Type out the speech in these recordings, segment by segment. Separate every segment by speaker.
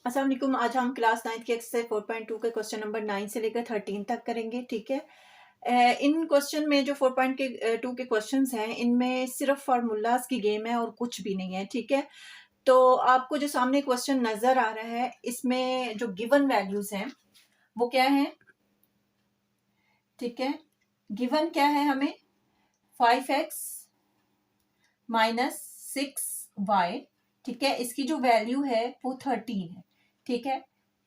Speaker 1: अस्सलाम वालेकुम। आज हम क्लास 9th की एक्सरसाइज 4.2 के क्वेश्चन नंबर 9 से लेकर 13 तक करेंगे। ठीक है। इन क्वेश्चन में जो 4.2 के क्वेश्चंस हैं, इनमें सिर्फ फार्मूलाज की गेम है और कुछ भी नहीं है। ठीक है। तो आपको जो सामने क्वेश्चन नजर आ रहा है, इसमें जो गिवन वैल्यूज हैं वो क्या है? ठीक है। गिवन क्या है हमें? 5x minus 6y। ठीक है। इसकी जो वैल्यू है वो 13 है। ठीक है।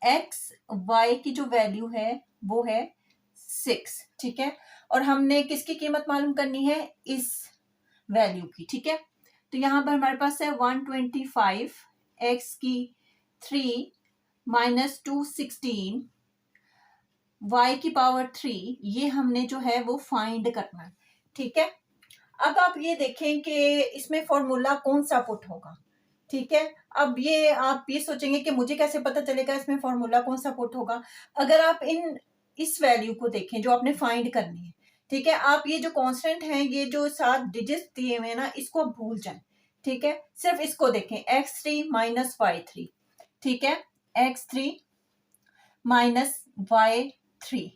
Speaker 1: एक्स वाई की जो वैल्यू है वो है 6। ठीक है। और हमने किसकी कीमत मालूम करनी है? इस वैल्यू की। ठीक है। तो यहां पर हमारे पास है 125 एक्स की 3 माइनस 216 वाई की पावर 3। ये हमने जो है वो फाइंड करना है। ठीक है। अब आप ये देखें कि इसमें फॉर्मूला कौन सा पुट होगा। ठीक है। अब ये आप ये सोचेंगे कि मुझे कैसे पता चलेगा इसमें फॉर्मूला कौन सा पुट होगा। अगर आप इस वैल्यू को देखें जो आपने फाइंड करनी है। ठीक है। आप ये जो कांस्टेंट है, ये जो 7 डिजिट दिए हुए हैं ना, इसको आप भूल जाएं। ठीक है। सिर्फ इसको देखें, x3 माइनस y3। ठीक है। x3 minus y3।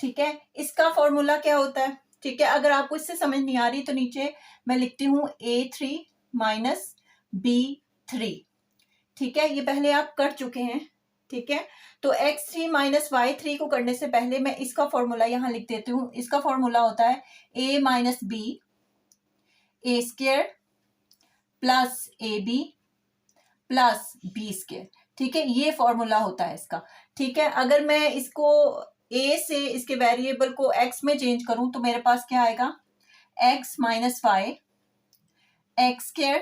Speaker 1: ठीक है। इसका फॉर्मूला क्या होता है? ठीक है। अगर आपको इससे समझ नहीं आ रही तो नीचे मैं लिखती हूँ a3 माइनस b3। ठीक है। ये पहले आप कर चुके हैं। ठीक है। तो x3 माइनस y3 को करने से पहले मैं इसका फॉर्मूला यहां लिख देती हूँ। इसका फॉर्मूला होता है a minus b A square plus A B plus B square. ठीक है। ये फॉर्मूला होता है इसका। ठीक है। अगर मैं इसको a से इसके वेरिएबल को x में चेंज करूं तो मेरे पास क्या आएगा? x minus Y X square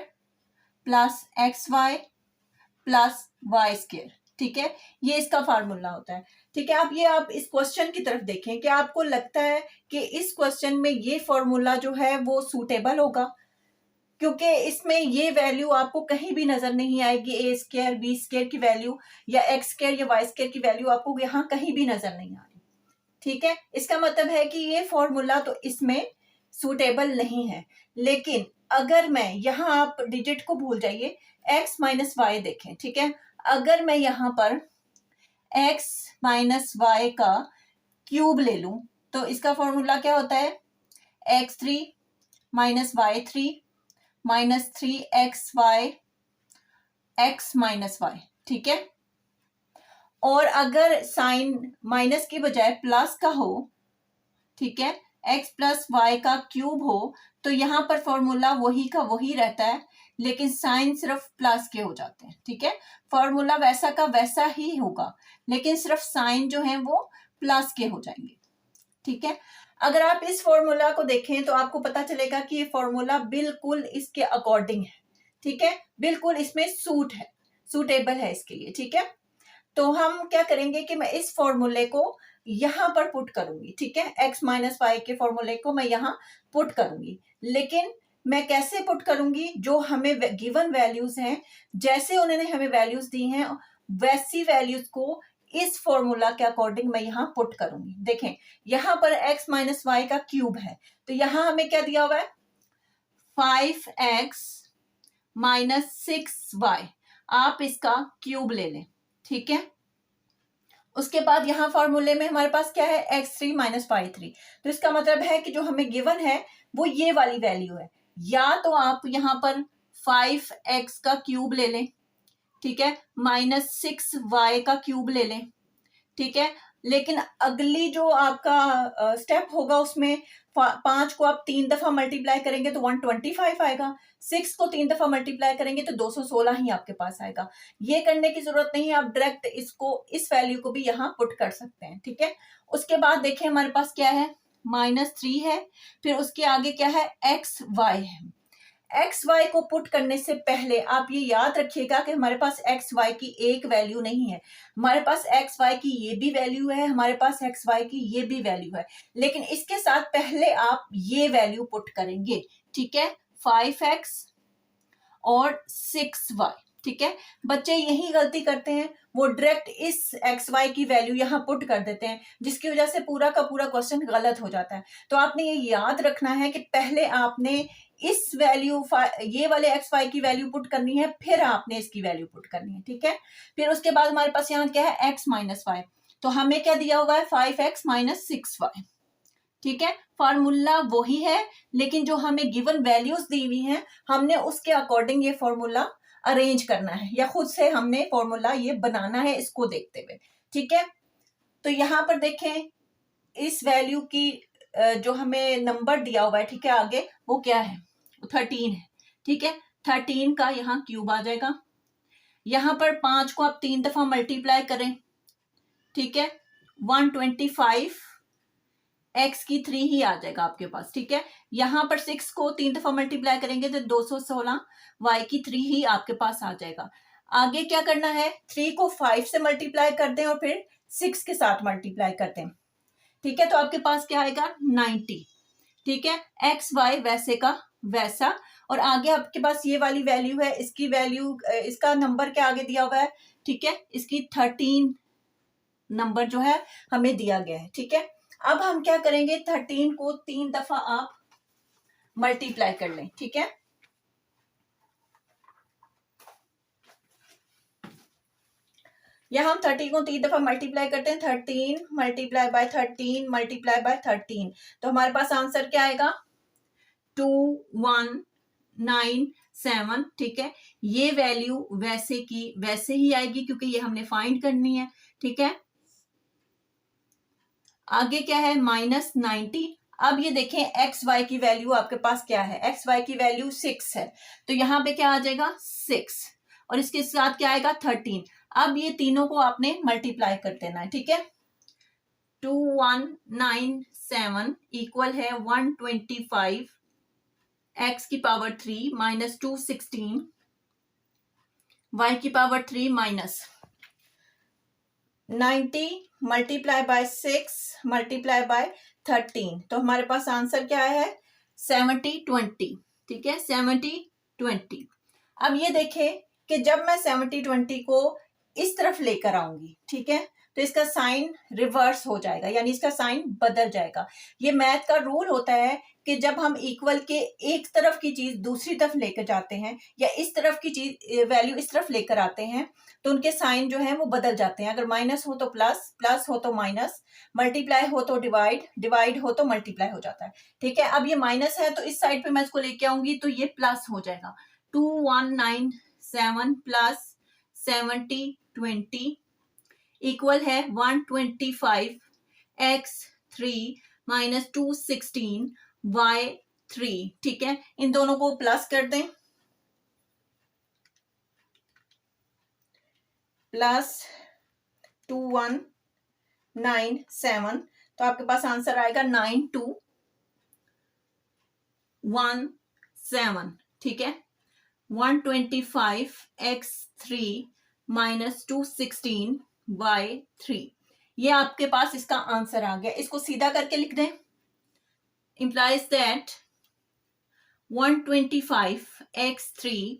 Speaker 1: plus X Y plus Y square. ठीक है। ये इसका फार्मूला होता है। ठीक है। अब ये आप इस क्वेश्चन की तरफ देखें कि आपको लगता है कि इस क्वेश्चन में ये फॉर्मूला जो है वो सूटेबल होगा, क्योंकि इसमें ये वैल्यू आपको कहीं भी नजर नहीं आएगी। ए स्क्र बी स्क्र की वैल्यू या एक्स स्क्र या वाई स्क्र की वैल्यू आपको यहाँ कहीं भी नजर नहीं आ रही। ठीक है। इसका मतलब है कि ये फॉर्मूला तो इसमें सूटेबल नहीं है। लेकिन अगर मैं यहाँ, आप डिजिट को भूल जाइए, x माइनस वाई देखें। ठीक है। अगर मैं यहाँ पर x माइनस वाई का क्यूब ले लूं तो इसका फॉर्मूला क्या होता है? x3 minus y3 minus 3xy x minus Y. ठीक है। और अगर साइन माइनस की बजाय प्लस का हो, ठीक है, x प्लस वाई का क्यूब हो, तो यहां पर फॉर्मूला वही का वही रहता है, लेकिन साइन सिर्फ प्लस के हो जाते हैं। ठीक है। फॉर्मूला वैसा का वैसा ही होगा, लेकिन सिर्फ साइन जो है वो प्लस के हो जाएंगे। ठीक है। अगर आप इस फॉर्मूला को देखें तो आपको पता चलेगा कि ये फॉर्मूला बिल्कुल इसके अकॉर्डिंग है। ठीक है। बिल्कुल इसमें सूटेबल है इसके लिए। ठीक है। तो हम क्या करेंगे कि मैं इस फॉर्मूले को यहां पर पुट करूंगी। ठीक है। x माइनस वाई के फॉर्मूले को मैं यहां पुट करूंगी, लेकिन मैं कैसे पुट करूंगी? जो हमें गिवन वैल्यूज हैं, जैसे उन्होंने हमें वैल्यूज दी हैं, वैसी वैल्यूज को इस फॉर्मूला के अकॉर्डिंग मैं यहां पुट करूंगी। देखें, यहां पर x माइनस वाई का क्यूब है, तो यहां हमें क्या दिया हुआ है? 5x minus 6y। आप इसका क्यूब ले लें। ठीक है। उसके बाद यहां फॉर्मूले में हमारे पास क्या है? x3 minus Y 3। तो इसका मतलब है कि जो हमें गिवन है वो ये वाली वैल्यू है। या तो आप यहां पर 5x का क्यूब ले लें, ठीक है, माइनस 6y का क्यूब ले लें। ठीक है। लेकिन अगली जो आपका स्टेप होगा उसमें 5 को आप 3 दफा मल्टीप्लाई करेंगे तो 125 आएगा। 6 को 3 दफा मल्टीप्लाई करेंगे तो 216 ही आपके पास आएगा। ये करने की जरूरत नहीं है, आप डायरेक्ट इसको, इस वैल्यू को भी यहाँ पुट कर सकते हैं। ठीक है। उसके बाद देखिए हमारे पास क्या है? -3 है। फिर उसके आगे क्या है? एक्स वाई है। एक्स वाई को पुट करने से पहले आप ये याद रखिएगा कि हमारे पास एक्स वाई की एक वैल्यू नहीं है। हमारे पास एक्स वाई की ये भी वैल्यू है, हमारे पास एक्स वाई की ये भी वैल्यू है, लेकिन इसके साथ पहले आप ये वैल्यू पुट करेंगे। ठीक है। 5x और 6y। ठीक है। बच्चे यही गलती करते हैं, वो डायरेक्ट इस एक्स वाई की वैल्यू यहाँ पुट कर देते हैं, जिसकी वजह से पूरा का पूरा क्वेश्चन गलत हो जाता है। तो आपने ये याद रखना है कि पहले आपने इस वैल्यू ये वाले एक्स वाई की वैल्यू पुट करनी है, फिर आपने इसकी वैल्यू पुट करनी है, ठीक है। फिर उसके बाद हमारे पास यहाँ क्या है, एक्स माइनस वाई, तो हमें क्या दिया हुआ है 5x माइनस 6y, ठीक है। फॉर्मूला वही है, लेकिन जो हमें गिवन वैल्यूज दी हुई हैं हमने उसके अकॉर्डिंग ये फॉर्मूला अरेंज करना है, या खुद से हमने फॉर्मूला ये बनाना है इसको देखते हुए, ठीक है। तो यहाँ पर देखें इस वैल्यू की जो हमें नंबर दिया हुआ है, ठीक है, आगे वो क्या है, 13 है, ठीक है। 13 का यहाँ क्यूब आ जाएगा, यहाँ पर 5 को आप 3 दफा मल्टीप्लाई करें, ठीक है, 125 x की 3 ही आ जाएगा आपके पास, ठीक है। यहाँ पर 6 को 3 दफा मल्टीप्लाई करेंगे तो 216 y की 3 ही आपके पास आ जाएगा। आगे क्या करना है, 3 को 5 से मल्टीप्लाई कर दें और फिर 6 के साथ मल्टीप्लाई कर दें, ठीक है। तो आपके पास क्या आएगा 90, ठीक है। एक्स वाई वैसे का वैसा, और आगे आपके पास ये वाली वैल्यू है, इसकी वैल्यू, इसका नंबर क्या आगे दिया हुआ है, ठीक है, इसकी 13 नंबर जो है हमें दिया गया है, ठीक है। अब हम क्या करेंगे, 13 को 3 दफा आप मल्टीप्लाई कर लें, ठीक है। या हम 30 को 3 दफा मल्टीप्लाई करते हैं, 13 मल्टीप्लाई बाय 13 मल्टीप्लाई बाय 13, तो हमारे पास आंसर क्या आएगा 2197, ठीक है। ये वैल्यू वैसे की वैसे ही आएगी क्योंकि ये हमने फाइंड करनी है, ठीक है। आगे क्या है -90। अब ये देखें एक्स वाई की वैल्यू आपके पास क्या है, एक्स वाई की वैल्यू 6 है, तो यहाँ पे क्या आ जाएगा 6, और इसके साथ क्या आएगा 13। अब ये तीनों को आपने मल्टीप्लाई कर देना है, ठीक है। 2197 इक्वल है 125 x की पावर 3 माइनस 216 y की power 3 minus 90 multiply by 6 multiply by 13, तो हमारे पास आंसर क्या है 7020, ठीक है, 7020। अब ये देखें कि जब मैं 7020 को इस तरफ लेकर आऊंगी, ठीक है, तो इसका साइन रिवर्स हो जाएगा, यानी इसका साइन बदल जाएगा। ये मैथ का रूल होता है कि जब हम इक्वल के एक तरफ की चीज दूसरी तरफ लेकर जाते हैं, या इस तरफ की चीज वैल्यू इस तरफ लेकर आते हैं, तो उनके साइन जो है वो बदल जाते हैं। अगर माइनस हो तो प्लस, प्लस हो तो माइनस, मल्टीप्लाई हो तो डिवाइड, डिवाइड हो तो मल्टीप्लाई हो जाता है, ठीक है। अब ये माइनस है तो इस साइड पे मैं इसको लेके आऊंगी तो ये प्लस हो जाएगा, 2197 प्लस 7020 इक्वल है 125 x3 माइनस 216 y3, ठीक है। इन दोनों को प्लस कर दें, प्लस 2197, तो आपके पास आंसर आएगा 9217, ठीक है। 125 x3 माइनस 216 y3, ये आपके पास इसका आंसर आ गया। इसको सीधा करके लिख दें, implies that 125 x3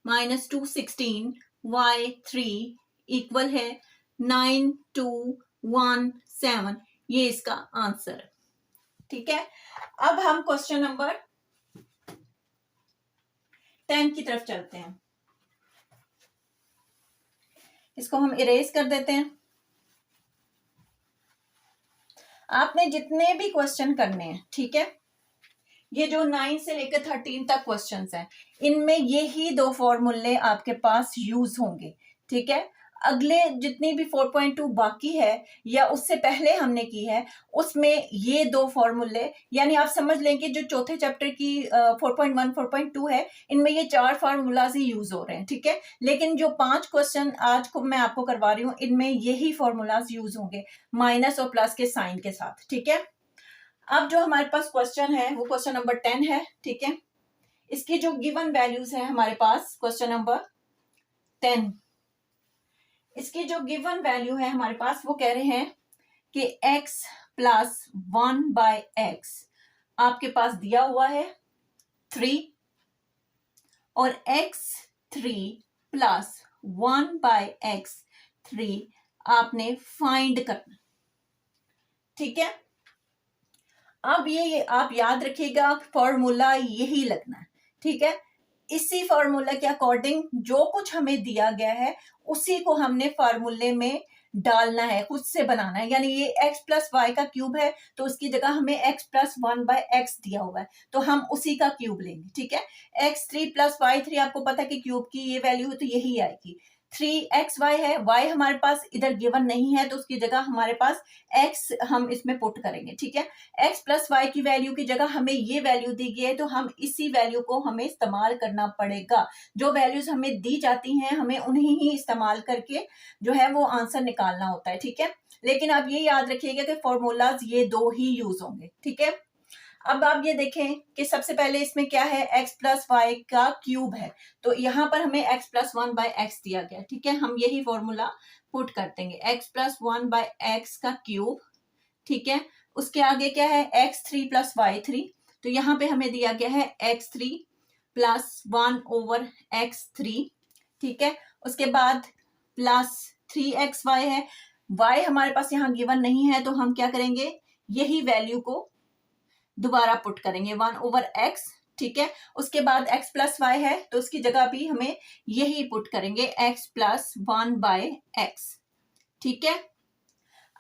Speaker 1: minus 216 y3 equal है 9217, ये इसका आंसर है, ठीक है। अब हम क्वेश्चन नंबर 10 की तरफ चलते हैं। इसको हम इरेज कर देते हैं। आपने जितने भी क्वेश्चन करने हैं, ठीक है, ये जो 9 से लेकर 13 तक क्वेश्चंस हैं, इनमें ये ही दो फॉर्मूले आपके पास यूज होंगे, ठीक है। अगले जितनी भी 4.2 बाकी है या उससे पहले हमने की है, उसमें ये दो फॉर्मूले, यानी आप समझ लें कि जो चौथे चैप्टर की 4.1 4.2 है, इनमें ये 4 फार्मूलाज ही यूज हो रहे हैं, ठीक है। लेकिन जो 5 क्वेश्चन आज को मैं आपको करवा रही हूँ, इनमें यही फॉर्मूलाज यूज होंगे माइनस और प्लस के साइन के साथ, ठीक है। अब जो हमारे पास क्वेश्चन है वो क्वेश्चन नंबर 10 है, ठीक है। इसकी जो गिवन वैल्यूज है हमारे पास क्वेश्चन नंबर 10, इसकी जो गिवन वैल्यू है हमारे पास वो कह रहे हैं कि x प्लस 1/x आपके पास दिया हुआ है 3, और x3 प्लस 1/x 3 आपने फाइंड करना, ठीक है। अब ये आप याद रखिएगा, फॉर्मूला यही लगना है, ठीक है। इसी फॉर्मूला के अकॉर्डिंग जो कुछ हमें दिया गया है उसी को हमने फॉर्मूले में डालना है, खुद से बनाना है। यानी ये x प्लस वाई का क्यूब है तो उसकी जगह हमें x प्लस 1/x दिया हुआ है तो हम उसी का क्यूब लेंगे, ठीक है। x3 प्लस y3 आपको पता है कि क्यूब की ये वैल्यू है तो यही आएगी। 3xy है, y हमारे पास इधर गिवन नहीं है तो उसकी जगह हमारे पास x हम इसमें पुट करेंगे, ठीक है। x प्लस वाई की वैल्यू की जगह हमें ये वैल्यू दी गई है तो हम इसी वैल्यू को हमें इस्तेमाल करना पड़ेगा। जो वैल्यूज हमें दी जाती हैं हमें उन्हीं ही इस्तेमाल करके जो है वो आंसर निकालना होता है, ठीक है। लेकिन आप ये याद रखिएगा कि फॉर्मूलाज ये दो ही यूज होंगे, ठीक है। अब आप ये देखें कि सबसे पहले इसमें क्या है, x प्लस वाई का क्यूब है तो यहाँ पर हमें x प्लस 1/x दिया गया, ठीक है। हम यही फॉर्मूला पुट कर देंगे, x प्लस 1/x का क्यूब, ठीक है। उसके आगे क्या है, x3 प्लस y3 तो यहाँ पे हमें दिया गया है x3 प्लस 1/x3, ठीक है। उसके बाद प्लस 3xy है, y हमारे पास यहाँ गिवन नहीं है तो हम क्या करेंगे, यही वैल्यू को दोबारा पुट करेंगे 1/x, ठीक है। उसके बाद x प्लस वाई है तो उसकी जगह भी हमें यही पुट करेंगे x प्लस 1/x, ठीक है।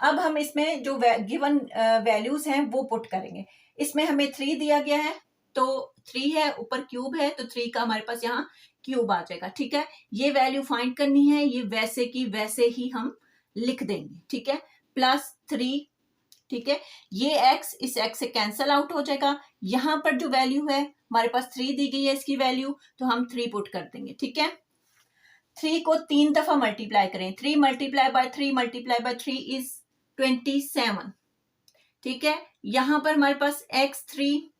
Speaker 1: अब हम इसमें जो गिवन वैल्यूज हैं वो पुट करेंगे। इसमें हमें 3 दिया गया है तो 3 है, ऊपर क्यूब है तो 3 का हमारे पास यहाँ क्यूब आ जाएगा, ठीक है। ये वैल्यू फाइंड करनी है, ये वैसे की वैसे ही हम लिख देंगे, ठीक है। प्लस 3, ठीक है। ये x इस x से कैंसल आउट हो जाएगा। यहां पर जो वैल्यू है हमारे पास 3 दी गई है इसकी वैल्यू तो हम 3 पुट कर देंगे, ठीक है। 3 को 3 दफा मल्टीप्लाई करें, 3 multiply by 3 multiply by 3 is 27, ठीक है। यहां पर हमारे पास x3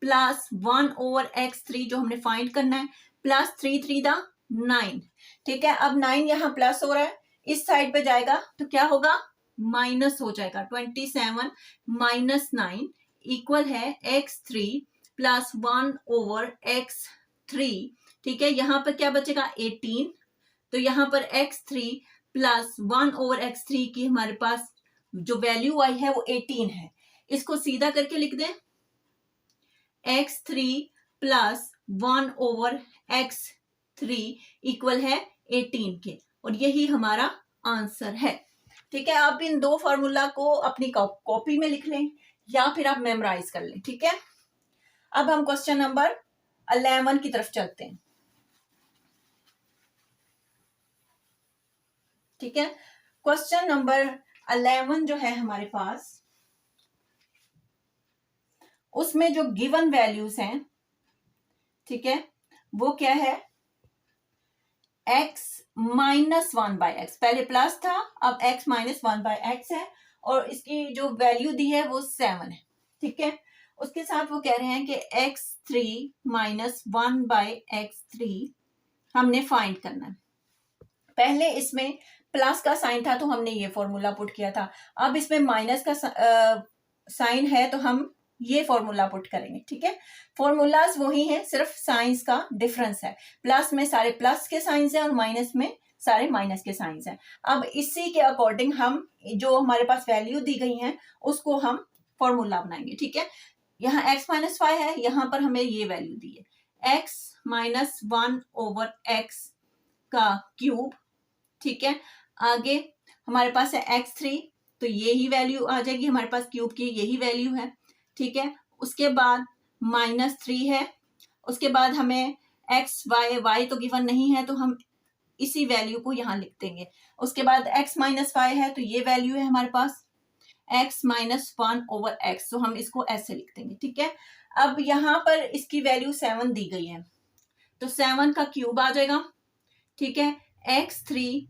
Speaker 1: प्लस 1/x3 जो हमने फाइंड करना है, प्लस 3 3 दा 9, ठीक है। अब 9 यहाँ प्लस हो रहा है, इस साइड पे जाएगा तो क्या होगा, माइनस हो जाएगा। 27 माइनस 9 इक्वल है x3 प्लस 1/x3, ठीक है। यहाँ पर क्या बचेगा 18 तो यहाँ पर x3 प्लस 1/x3 की हमारे पास जो वैल्यू आई है वो 18 है। इसको सीधा करके लिख दें, x3 प्लस 1/x3 इक्वल है 18 के, और यही हमारा आंसर है, ठीक है। आप इन दो फॉर्मूला को अपनी कॉपी में लिख लें या फिर आप मेमोराइज कर लें, ठीक है। अब हम क्वेश्चन नंबर 11 की तरफ चलते हैं, ठीक है। क्वेश्चन नंबर 11 जो है हमारे पास, उसमें जो गिवन वैल्यूज हैं, ठीक है, वो क्या है, x माइनस 1/x, पहले प्लस था अब x माइनस 1/x है और इसकी जो वैल्यू दी है वो 7 है, ठीक है। उसके साथ वो कह रहे हैं कि x3 माइनस 1/x3 हमने फाइंड करना है। पहले इसमें प्लस का साइन था तो हमने ये फॉर्मूला पुट किया था, अब इसमें माइनस का साइन है तो हम ये फॉर्मूला पुट करेंगे, ठीक है। फॉर्मूलाज वही है, सिर्फ साइंस का डिफरेंस है। प्लस में सारे प्लस के साइंस हैं और माइनस में सारे माइनस के साइंस हैं। अब इसी के अकॉर्डिंग हम जो हमारे पास वैल्यू दी गई है उसको हम फॉर्मूला बनाएंगे, ठीक है। यहाँ x माइनस वाई है, यहाँ पर हमें ये वैल्यू दी है x माइनस 1/x का क्यूब, ठीक है। आगे हमारे पास है x3 तो यही वैल्यू आ जाएगी, हमारे पास क्यूब की यही वैल्यू है, ठीक है। उसके बाद -3 है, उसके बाद हमें x y तो गिवन नहीं है तो हम इसी वैल्यू को यहाँ लिख देंगे। उसके बाद x माइनस वाई है तो ये वैल्यू है हमारे पास x माइनस 1/x, तो हम इसको ऐसे लिख देंगे, ठीक है। अब यहाँ पर इसकी वैल्यू 7 दी गई है तो 7 का क्यूब आ जाएगा, ठीक है। x3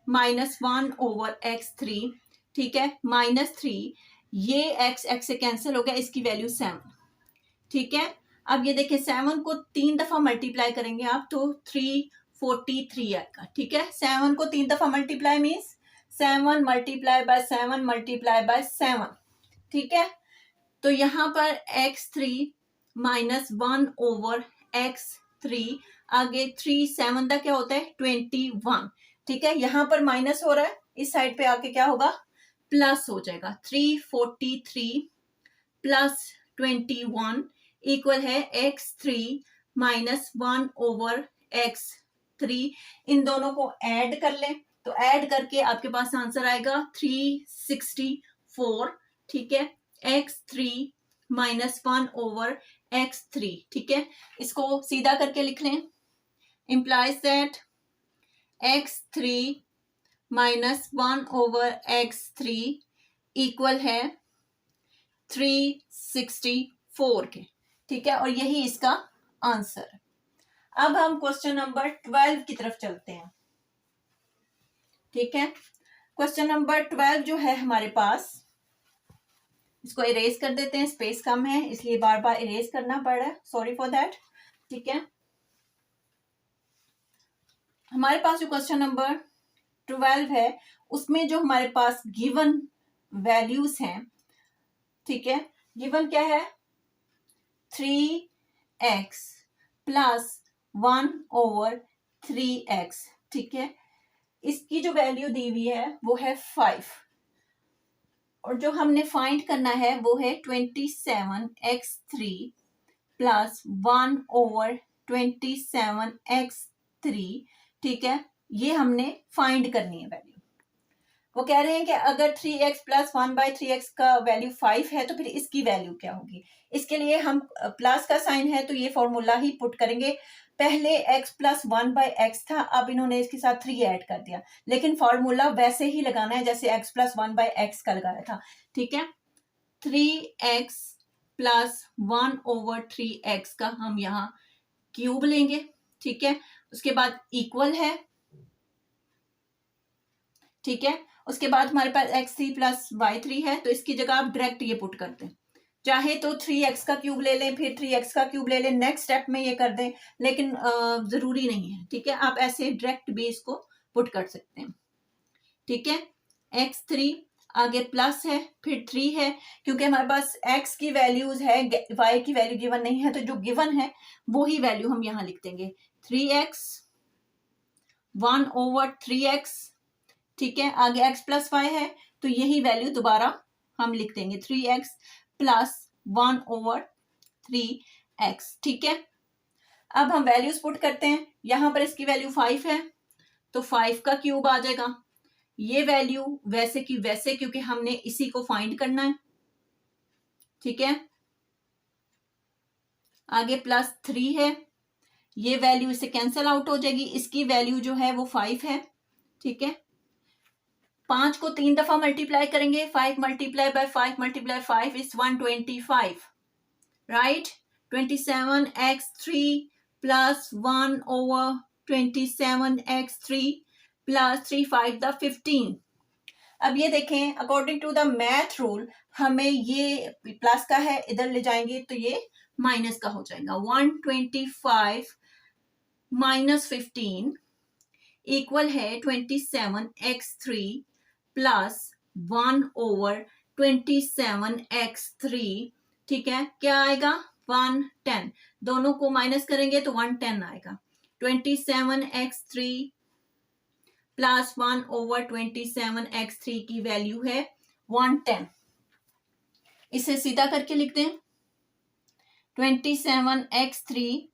Speaker 1: माइनस 1/x3, ठीक है, -3, ये x से कैंसिल हो गया, इसकी वैल्यू 7, ठीक है। अब ये देखिए 7 को 3 दफा मल्टीप्लाई करेंगे आप तो 343 आएगा, ठीक है। 7 को 3 दफा multiply means 7 multiply by 7 multiply by 7, ठीक है। तो यहाँ पर x3 माइनस 1/x3, आगे 3 7 का क्या होता है 21, ठीक है, यहाँ पर माइनस हो रहा है, इस साइड पे आके क्या होगा, प्लस हो जाएगा। 343 प्लस 21 इक्वल है x3 माइनस 1/x3। इन दोनों को ऐड कर लें, तो ऐड करके आपके पास आंसर आएगा 364। ठीक है, x3 माइनस 1/x3। ठीक है, इसको सीधा करके लिख लें, implies that x3 minus 1/x3 equal है 364 के। ठीक है, और यही इसका आंसर है। अब हम क्वेश्चन नंबर 12 की तरफ चलते हैं। ठीक है, क्वेश्चन नंबर 12 जो है हमारे पास, इसको इरेज कर देते हैं, स्पेस कम है इसलिए बार बार इरेज करना पड़ रहा है, सॉरी फॉर दैट। ठीक है, हमारे पास जो क्वेश्चन नंबर 12 है उसमें जो हमारे पास गिवन वैल्यूज हैं, ठीक है, गिवन क्या है, 3x प्लस 1/3x। ठीक है, इसकी जो वैल्यू दी हुई है वो है 5, और जो हमने फाइंड करना है वो है 27x3 प्लस 1/27x3। ठीक है, ये हमने फाइंड करनी है वैल्यू। वो कह रहे हैं कि अगर 3x प्लस 1/3x का वैल्यू 5 है तो फिर इसकी वैल्यू क्या होगी। इसके लिए हम प्लस का साइन है तो ये फॉर्मूला ही पुट करेंगे। पहले x प्लस 1/x था, अब इन्होंने इसके साथ 3 ऐड कर दिया, लेकिन फॉर्मूला वैसे ही लगाना है जैसे x प्लस 1/x का लगाया था। ठीक है, 3x प्लस 1/3x का हम यहाँ क्यूब लेंगे। ठीक है, उसके बाद इक्वल है। ठीक है, उसके बाद हमारे पास x3 प्लस y3 है, तो इसकी जगह आप डायरेक्ट ये पुट कर दें। चाहे तो 3x का क्यूब ले लें, फिर 3x का क्यूब ले लें, नेक्स्ट स्टेप में ये कर दें, लेकिन जरूरी नहीं है। ठीक है, आप ऐसे डायरेक्ट भी इसको पुट कर सकते हैं। ठीक है, x3 आगे प्लस है, फिर 3 है, क्योंकि हमारे पास x की वैल्यूज है, y की वैल्यू गिवन नहीं है, तो जो गिवन है वो ही वैल्यू हम यहां लिख देंगे, 3x 1/3x। ठीक है, आगे x प्लस 5 है, तो यही वैल्यू दोबारा हम लिख देंगे, 3x प्लस 1/3x। ठीक है, अब हम वैल्यूज पुट करते हैं। यहां पर इसकी वैल्यू 5 है, तो 5 का क्यूब आ जाएगा। ये वैल्यू वैसे की वैसे, क्योंकि हमने इसी को फाइंड करना है। ठीक है, आगे प्लस 3 है, ये वैल्यू इससे कैंसिल आउट हो जाएगी, इसकी वैल्यू जो है वो 5 है। ठीक है, 5 को 3 दफा मल्टीप्लाई करेंगे, 5 multiply by 5 multiply 5 is 125, right. 27x3 plus 1/27x3 plus 3 5 the 15। अब ये देखें, according to the math rule हमें ये प्लस का है, इधर ले जाएंगे तो ये माइनस का हो जाएगा। 125 माइनस 15 इक्वल है 27x3 प्लस 1/27x3। ठीक है, क्या आएगा, 110। दोनों को माइनस करेंगे तो 110 आएगा। 27x3 प्लस 1/27x3 की वैल्यू है 110। इसे सीधा करके लिखते हैं, 27x3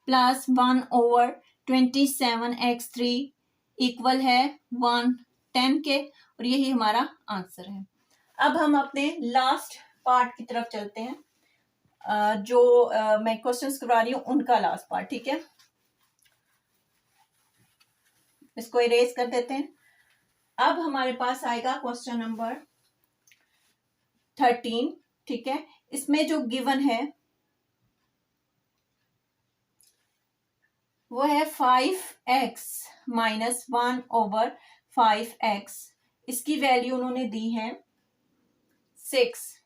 Speaker 1: प्लस 1/27x3 इक्वल है 110 के, और यही हमारा आंसर है। अब हम अपने लास्ट पार्ट की तरफ चलते हैं, जो मैं क्वेश्चंस करवा रही हूं उनका लास्ट पार्ट। ठीक है, इसको इरेज कर देते हैं। अब हमारे पास आएगा क्वेश्चन नंबर 13। ठीक है, इसमें जो गिवन है वो है 5x माइनस 1/5x। इसकी वैल्यू उन्होंने दी है 6।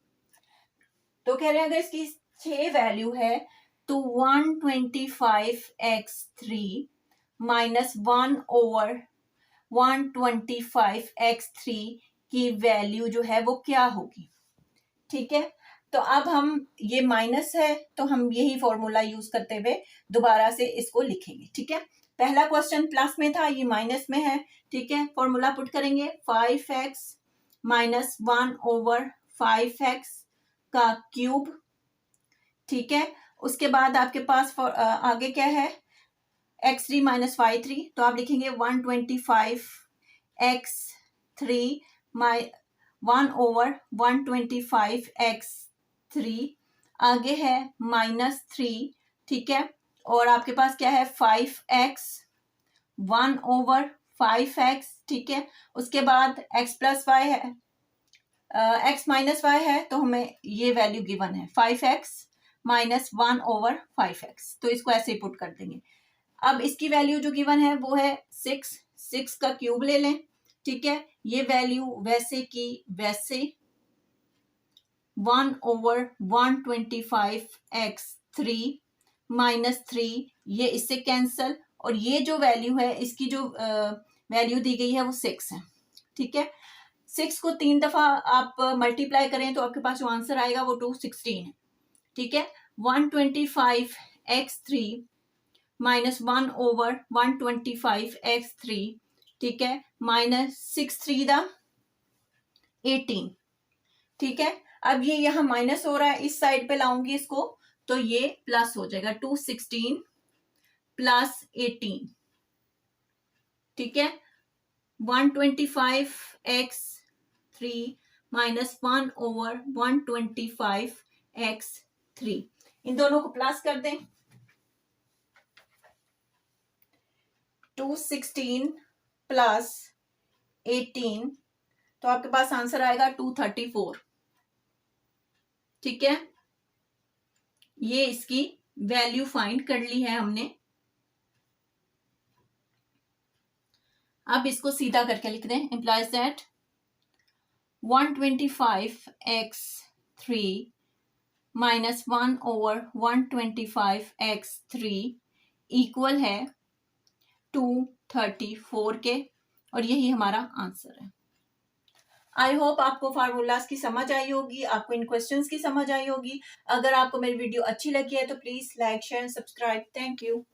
Speaker 1: तो कह रहे हैं अगर इसकी 6 वैल्यू है तो 125x3 माइनस 1/125x3 की वैल्यू जो है वो क्या होगी। ठीक है, तो अब हम, ये माइनस है तो हम यही फॉर्मूला यूज करते हुए दोबारा से इसको लिखेंगे। ठीक है, पहला क्वेश्चन प्लस में था, ये माइनस में है, ठीक है। फॉर्मूला पुट करेंगे 5x माइनस 1/5x का क्यूब, ठीक है। उसके बाद आपके पास आगे क्या है, x3 माइनस y3, तो आप लिखेंगे 125x3 1/125x3, आगे है -3, ठीक है। और आपके पास क्या है 5x 1/5x, ठीक है। उसके बाद x प्लस वाई है, x माइनस वाई है, तो हमें ये वैल्यू गिवन है 5x माइनस 1/5x, तो इसको ऐसे ही पुट कर देंगे। अब इसकी वैल्यू जो गिवन है वो है 6 का क्यूब ले लें, ठीक है। ये वैल्यू वैसे की वैसे 1/125x3 -3, ये इससे कैंसल, और ये जो वैल्यू है इसकी जो वैल्यू दी गई है वो 6 है, ठीक है। 6 को 3 दफा आप मल्टीप्लाई करें तो आपके पास जो आंसर आएगा वो 216 है, ठीक है। 125x3 माइनस 1/125x3, ठीक है, माइनस 6×3 = 18, ठीक है। अब ये यहाँ माइनस हो रहा है, इस साइड पे लाऊंगी इसको तो ये प्लस हो जाएगा, 216 प्लस 18, ठीक है। 125x3 माइनस 1/125x3, इन दोनों को प्लस कर दें, 216 प्लस 18, तो आपके पास आंसर आएगा 234, ठीक है। ये इसकी वैल्यू फाइंड कर ली है हमने। अब इसको सीधा करके लिख दें, implies that 125x3 minus 1/125x3 equal है 234 के, और यही हमारा आंसर है। आई होप आपको फार्मूलाज की समझ आई होगी, आपको इन क्वेश्चंस की समझ आई होगी। अगर आपको मेरी वीडियो अच्छी लगी है तो please like share subscribe. Thank you.